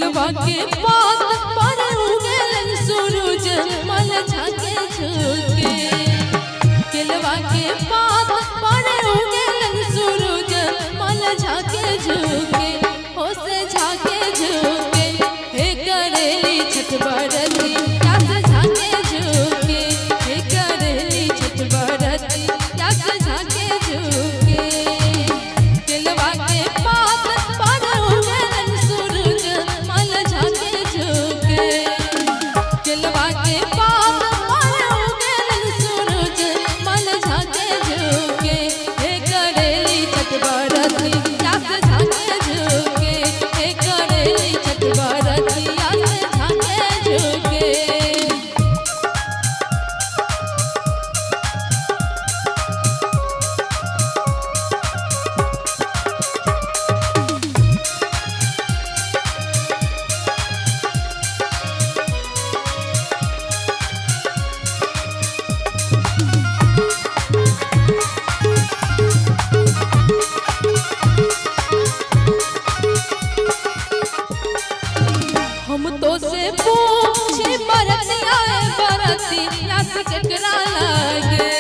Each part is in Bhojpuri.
केलवा के पात पर उगलन सूरज मल झाके झुके केलवा के पात पर उगलन सूरज मल झाके झुके हो से झाके झुके हे करेली छठ बरती यास झाके झुके हे करेली छठ बरती यास झाके झुके केलवा के पात पर उगलन सूरज मल झाके झुके केलवा के पात पर उगलन सूरज मल झाके झुके हे करेली छठ बरती यास झाके झुके हे करेली छठ बरती यास झाके झुके हम तो से पूछे बरतिया बरतिया से केकरा लागे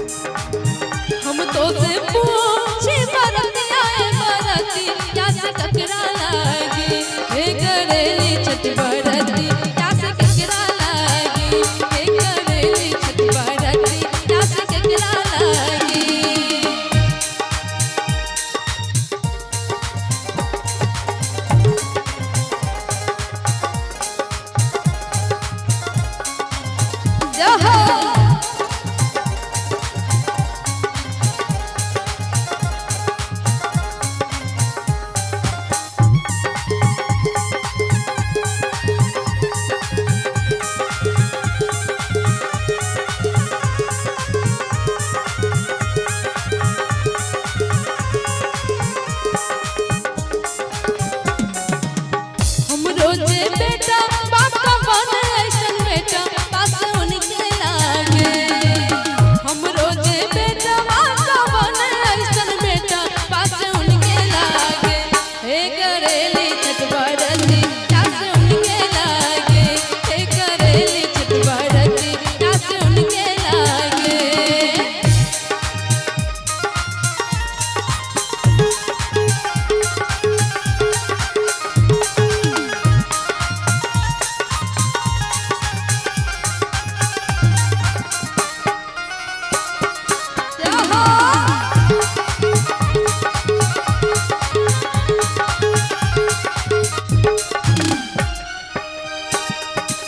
हम तो से पूछे बरतिया बरतिया से केकरा लागे हे करेली छठ बरती या से केकरा लागे हे करेली छठ बरती या से केकरा लागे हमरो जे बेटा बाप का बन ऐसन बेटा पास उनके लागे हमरो जे बेटा बाप का बन ऐसन बेटा पास उनके लागे हे करेली छठ बरती पास उनके लागे हे करेली छठ बरती पास उनके लागे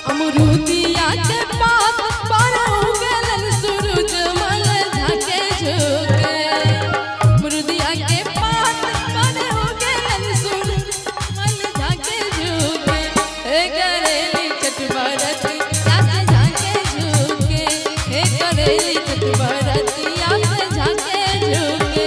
अमरूदिया के पात पर उगलन सूरज मल झाके झुके अमरूदिया के पात पर उगलन सूरज मल झाके झुके हे करेली छठ बरती यास झाके झुके हे करेली छठ बरती यास झाके झुके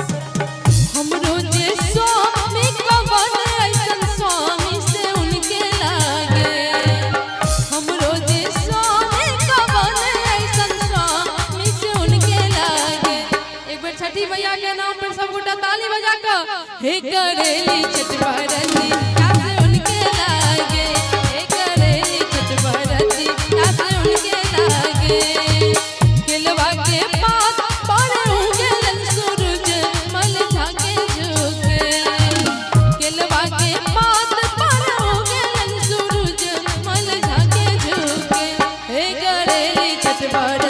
हमरो जे स्वामी का बन ऐसन स्वामी से उनके लागे हमरो जे स्वामी का बन ऐसन स्वामी से उनके लागे एक बार छठी मैया के नाम पर सब गोटा ताली बजा के हे करेली छठ बरती या से उनके लागे हे करेली छठ बरती या से उनके लागे केलवा के पात पर उगलन सूरज मल झाके झुके केलवा के पात पर उगलन सूरज मल झाके झुके हे करेली छठ बरती